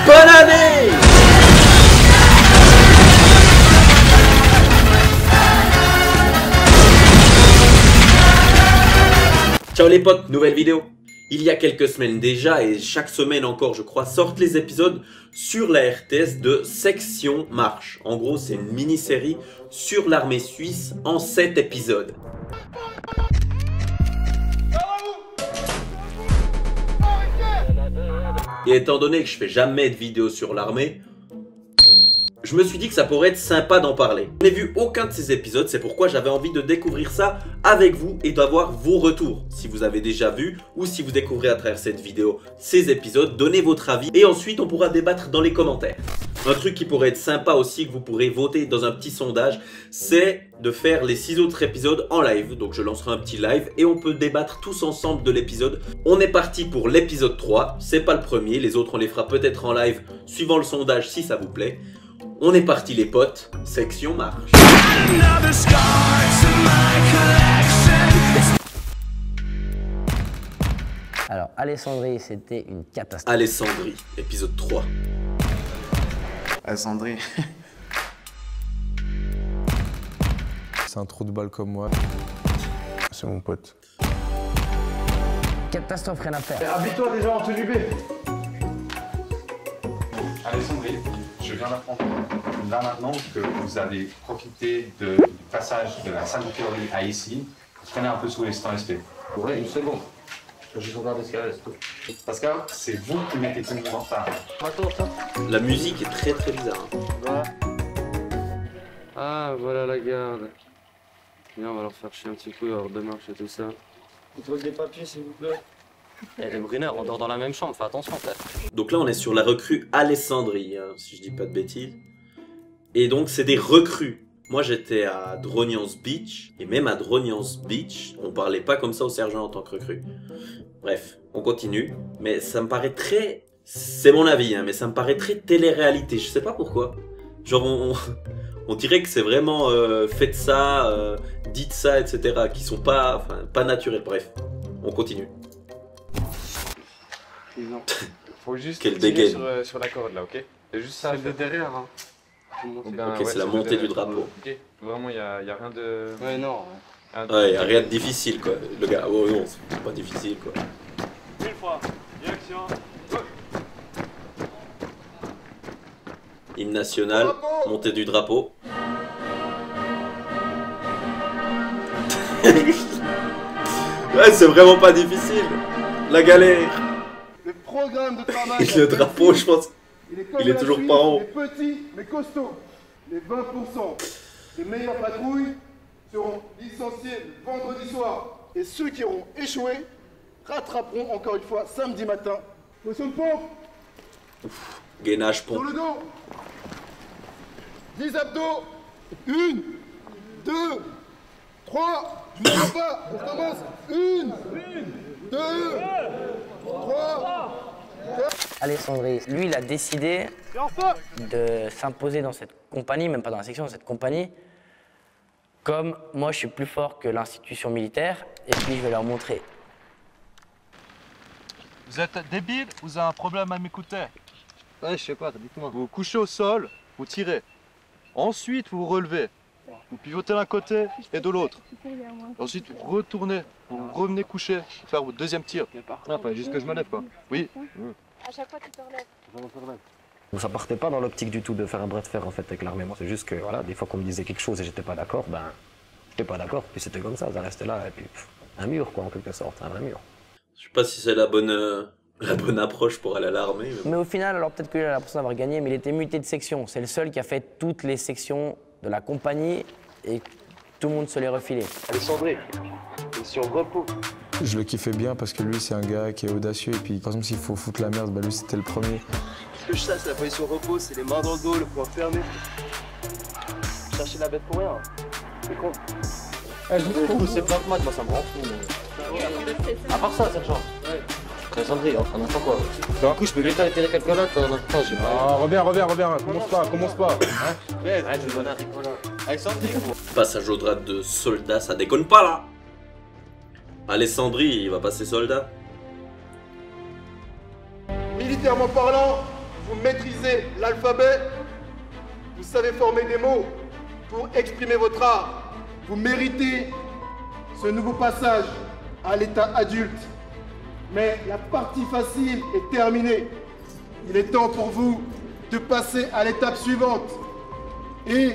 Bonne année! Ciao les potes, nouvelle vidéo. Il y a quelques semaines déjà, et chaque semaine encore je crois, sortent les épisodes sur la RTS de Section Marche. En gros c'est une mini-série sur l'armée suisse en 7 épisodes. Et étant donné que je fais jamais de vidéos sur l'armée, je me suis dit que ça pourrait être sympa d'en parler. Je n'ai vu aucun de ces épisodes, c'est pourquoi j'avais envie de découvrir ça avec vous et d'avoir vos retours. Si vous avez déjà vu ou si vous découvrez à travers cette vidéo ces épisodes, donnez votre avis et ensuite on pourra débattre dans les commentaires. Un truc qui pourrait être sympa aussi, que vous pourrez voter dans un petit sondage, c'est de faire les 6 autres épisodes en live. Donc je lancerai un petit live et on peut débattre tous ensemble de l'épisode. On est parti pour l'épisode 3, c'est pas le premier, les autres on les fera peut-être en live suivant le sondage si ça vous plaît. On est parti les potes, Section Marche. Alors, Alessandrie, c'était une catastrophe. Alessandrie, épisode 3. Alessandrie. C'est un trou de balle comme moi. C'est mon pote. Catastrophe, rien à faire. Habille-toi déjà en tenue B. Alessandrie, je viens d'apprendre là maintenant que vous avez profité du passage de la salle de théorie à ici. Vous prenez un peu sous les stands SP. Ouais, une seconde. Je vais juste regarder ce qu'il y a, c'est tout. Pascal, c'est vous qui mettez tout le monde en retard. Attends, ça. La musique est très très bizarre. Ah, voilà la garde. Viens, on va leur faire chier un petit coup, hors de marche et tout ça. Vous trouvez des papiers, s'il vous plaît? Eh, les Brunner, on dort dans la même chambre, fais attention, frère. Donc là on est sur la recrue Alessandrie, hein, si je dis pas de bêtises. Et donc c'est des recrues. Moi j'étais à Dronians Beach, et même à Dronians Beach, on parlait pas comme ça au sergent en tant que recrue. Bref, on continue, mais ça me paraît très... C'est mon avis, hein, mais ça me paraît très télé-réalité, je sais pas pourquoi. Genre on dirait que c'est vraiment faites ça, dites ça, etc. qui sont pas naturels, bref. On continue. Non. Faut juste Quel tirer dégaine. sur la corde là, ok? C'est juste ça. Celle de derrière, hein. Ok, c'est la montée du drapeau. Ok, vraiment, y a rien de... Ouais, non. Ouais, y a rien de difficile quoi. Le gars, oh non, c'est pas difficile quoi. Une fois, direction. Hymne national, montée du drapeau. Ouais, c'est vraiment pas difficile. La galère. Le programme de travail. Le drapeau, je pense. Il est toujours pas haut. Les petits mais costauds. Les 20% des meilleures patrouilles seront licenciés le vendredi soir. Et ceux qui auront échoué rattraperont encore une fois samedi matin. Position de pompe. Gainage Sur pompe. le dos. 10 abdos. 1, 2, 3. Je ne vois pas. On commence. 1, 2, 3. Alessandrie, lui, il a décidé de s'imposer dans cette compagnie, même pas dans la section, dans cette compagnie, comme moi, je suis plus fort que l'institution militaire, et puis je vais leur montrer. Vous êtes débile ou vous avez un problème à m'écouter? Ouais, je sais pas, dites-moi. Vous vous couchez au sol, vous tirez. Ensuite, vous vous relevez. Vous pivotez d'un côté et de l'autre. Ensuite, vous retournez, vous revenez coucher, pour faire votre deuxième tir. Ah, fallait juste que je me lève, quoi. Oui. À chaque fois, tu te relèves. Ça partait pas dans l'optique du tout de faire un bras de fer en fait avec l'armée. Moi, c'est juste que voilà, des fois qu'on me disait quelque chose et j'étais pas d'accord, ben j'étais pas d'accord. Puis c'était comme ça restait là et puis un mur quoi en quelque sorte, un vrai mur. Je sais pas si c'est la bonne approche pour aller à l'armée. Mais au final, alors peut-être qu'il a l'impression d'avoir gagné, mais il était muté de section. C'est le seul qui a fait toutes les sections de la compagnie et tout le monde se les refilait. Alessandrie, sur repos. Je le kiffais bien parce que lui, c'est un gars qui est audacieux. Et puis, par exemple, s'il faut foutre la merde, bah lui, c'était le premier. Ce que je sache, la position repos, c'est les mains dans le dos, le poing fermé. Chercher la bête pour rien. C'est con. C'est pas moi, ça me rend fou. À part ça, sergent. Alessandrie, on entend quoi? D'un coup, je peux vite aller tirer quelqu'un là, j'ai pas. Ah, reviens, commence pas. Hein? Ouais, je vais donner un Ricola. Alessandrie, Passage au drap de soldat, ça déconne pas là. Alessandrie, il va passer soldat. Militairement parlant, vous maîtrisez l'alphabet, vous savez former des mots pour exprimer votre art. Vous méritez ce nouveau passage à l'état adulte. Mais la partie facile est terminée. Il est temps pour vous de passer à l'étape suivante. Et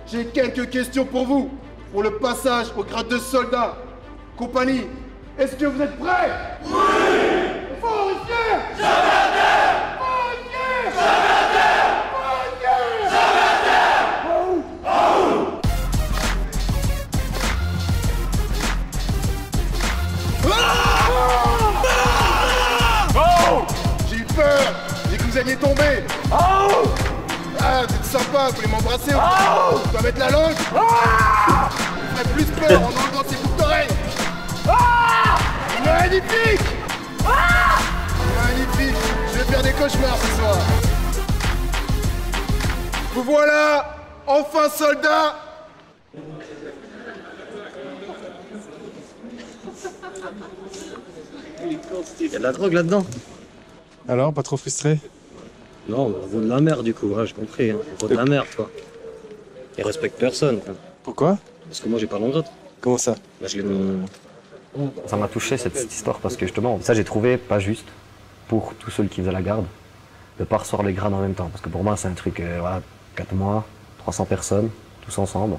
j'ai quelques questions pour vous, pour le passage au grade de soldat. Compagnie, est-ce que vous êtes prêts? Oui! Fort et fier! Jamais terre! Fort et fier! Jamais terre! Fort et fier! Jamais terre! J'ai eu peur! J'ai cru que vous alliez tomber! Ah, vous êtes sympa, vous voulez m'embrasser? Je dois mettre la langue? Vous faites plus peur en enlevant ces boucles d'oreilles! Magnifique! Magnifique! Je vais faire des cauchemars ce soir! Vous voilà! Enfin soldat! Il y a de la drogue là-dedans. Alors, pas trop frustré? Non, on vaut de la merde du coup, ouais, j'ai compris. Hein. On vaut de la merde quoi. Il respecte personne. Quoi. Pourquoi? Parce que moi j'ai pas l'engrais. Comment ça? Bah, ça m'a touché cette histoire parce que justement, ça j'ai trouvé pas juste pour tous ceux qui faisaient la garde de pas recevoir les grades en même temps. Parce que pour moi c'est un truc, voilà, 4 mois, 300 personnes, tous ensemble.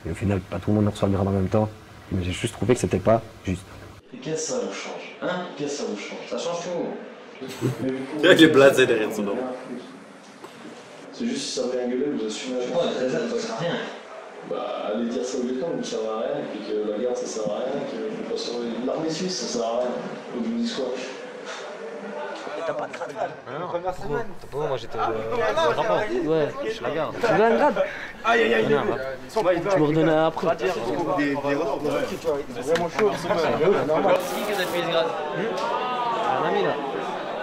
Et au final, pas tout le monde reçoit le grade en même temps. Mais j'ai juste trouvé que c'était pas juste. Et qu'est-ce que ça vous change? Hein? Qu'est-ce que ça vous change? Ça change tout. Il est blasé derrière son nom. C'est juste si ça veut engueuler, vous assumez la chose. Ouais, ça sert à rien. Bah, allez dire ça au lieutenant, vous ne servez à rien, et puis que la garde ça sert à rien, que faut pas surveiller l'armée suisse ça sert à rien. Donc vous me dites quoi? T'as pas de grade? Non, première semaine. Pourquoi moi j'étais rapport? Ouais, je la garde. Tu veux un grade? Aïe aïe aïe! Tu me redonnes après. Des vraiment chaud. C'est qui que vous avez payé ce grade? Un ami là.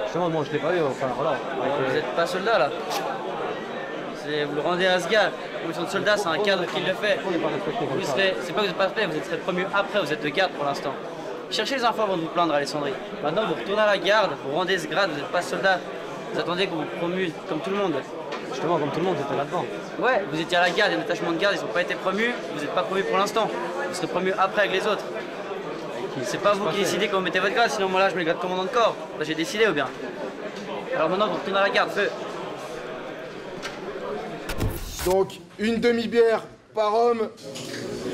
Justement, moi je l'ai pas eu, enfin voilà. Vous n'êtes pas soldat là. Vous le rendez à ce gars. La commission de soldat, c'est un cadre qui le fait. Vous serez, c'est pas que vous n'êtes pas fait, vous serez promu après, vous êtes de garde pour l'instant. Cherchez les infos avant de vous plaindre, Alessandrie. Maintenant, vous retournez à la garde, vous rendez ce grade, vous n'êtes pas soldat. Vous attendez qu'on vous promue comme tout le monde. Justement, comme tout le monde, j'étais là-dedans. Ouais, vous étiez à la garde, il y a un détachement de garde, ils n'ont pas été promus, vous n'êtes pas promu pour l'instant. Vous serez promu après avec les autres. C'est pas vous qui décidez quand vous mettez votre grade, sinon moi là je mets le grade commandant de corps. Là j'ai décidé ou bien. Alors maintenant vous retournez à la garde, feu. Donc, une demi-bière par homme.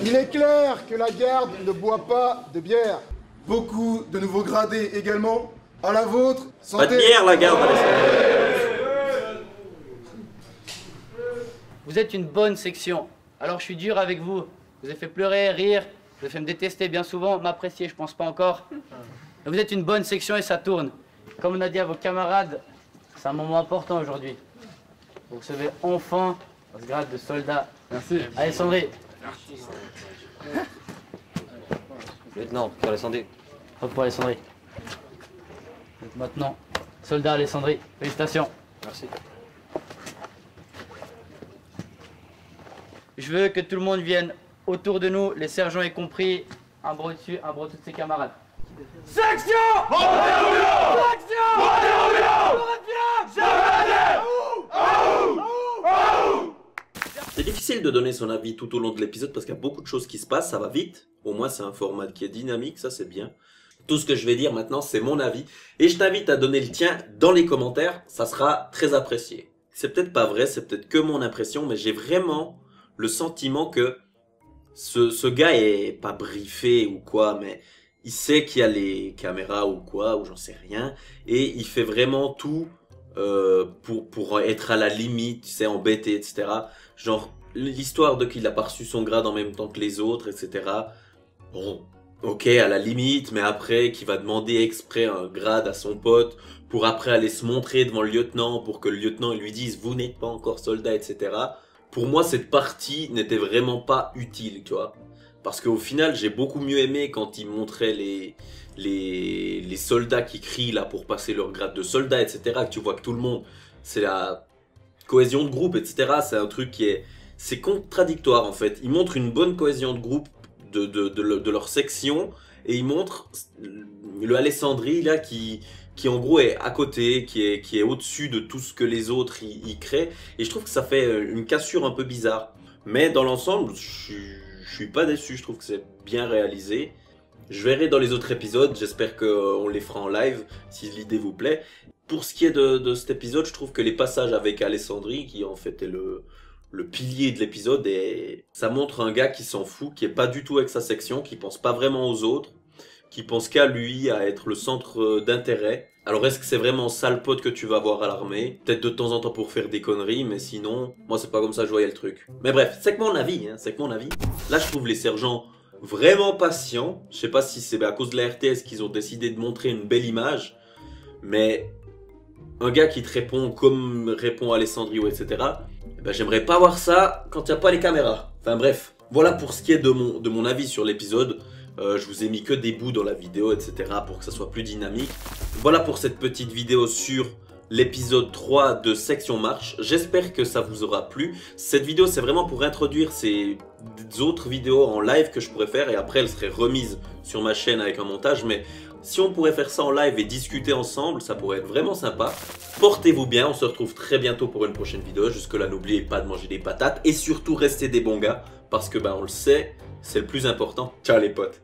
Il est clair que la garde ne boit pas de bière. Beaucoup de nouveaux gradés également. À la vôtre, santé. Pas de bière, la garde, Vous êtes une bonne section. Alors je suis dur avec vous. Je vous ai fait pleurer, rire. Je vous ai fait me détester bien souvent, m'apprécier, je pense pas encore. Mais vous êtes une bonne section et ça tourne. Comme on a dit à vos camarades, c'est un moment important aujourd'hui. Vous recevez enfin ce grade de soldat. Merci. Alessandrie. Lieutenant, pour Alessandrie. Hop pour Alessandrie. Donc maintenant, soldat Alessandrie. Félicitations. Merci. Je veux que tout le monde vienne autour de nous, les sergents y compris, un bras dessus, un bras tous ses camarades. Section! C'est difficile de donner son avis tout au long de l'épisode parce qu'il y a beaucoup de choses qui se passent, ça va vite. Au moins c'est un format qui est dynamique, ça c'est bien. Tout ce que je vais dire maintenant c'est mon avis. Et je t'invite à donner le tien dans les commentaires, ça sera très apprécié. C'est peut-être pas vrai, c'est peut-être que mon impression, mais j'ai vraiment le sentiment que ce gars est pas briefé ou quoi, mais il sait qu'il y a les caméras ou quoi, ou j'en sais rien. Et il fait vraiment tout pour être à la limite, tu sais, embêté, etc. Genre, l'histoire de qu'il a pas reçu son grade en même temps que les autres, etc. Bon, ok, à la limite, mais après, qu'il va demander exprès un grade à son pote, pour après aller se montrer devant le lieutenant, pour que le lieutenant lui dise « vous n'êtes pas encore soldat », etc. Pour moi, cette partie n'était vraiment pas utile, tu vois. Parce qu'au final, j'ai beaucoup mieux aimé quand il montrait les soldats qui crient là pour passer leur grade de soldat, etc. Que tu vois que tout le monde, c'est la cohésion de groupe, etc. C'est un truc qui est... C'est contradictoire en fait. Ils montrent une bonne cohésion de groupe de leur section. Et ils montrent le Alessandrie là qui qui en gros est à côté, qui est au-dessus de tout ce que les autres y créent. Et je trouve que ça fait une cassure un peu bizarre. Mais dans l'ensemble, je suis pas déçu, je trouve que c'est bien réalisé. Je verrai dans les autres épisodes, j'espère qu'on les fera en live, si l'idée vous plaît. Pour ce qui est de cet épisode, je trouve que les passages avec Alessandri, qui en fait est le pilier de l'épisode, et ça montre un gars qui s'en fout, qui est pas du tout avec sa section, qui pense pas vraiment aux autres, qui pense qu'à lui, à être le centre d'intérêt. Alors est-ce que c'est vraiment ça le pote que tu vas avoir à l'armée? Peut-être de temps en temps pour faire des conneries, mais sinon, moi c'est pas comme ça que je voyais le truc. Mais bref, c'est que mon avis, hein, c'est que mon avis. Là je trouve les sergents vraiment patients. Je sais pas si c'est à cause de la RTS qu'ils ont décidé de montrer une belle image, mais un gars qui te répond comme répond Alessandrio, etc. Ben, j'aimerais pas voir ça quand il n'y a pas les caméras. Enfin bref, voilà pour ce qui est de mon avis sur l'épisode. Je vous ai mis que des bouts dans la vidéo, etc. pour que ça soit plus dynamique. Voilà pour cette petite vidéo sur l'épisode 3 de Section Marche. J'espère que ça vous aura plu. Cette vidéo, c'est vraiment pour introduire ces autres vidéos en live que je pourrais faire. Et après, elle serait remise sur ma chaîne avec un montage. Mais si on pourrait faire ça en live et discuter ensemble, ça pourrait être vraiment sympa. Portez-vous bien, on se retrouve très bientôt pour une prochaine vidéo. Jusque là, n'oubliez pas de manger des patates. Et surtout, restez des bons gars. Parce que, on le sait, c'est le plus important. Ciao les potes.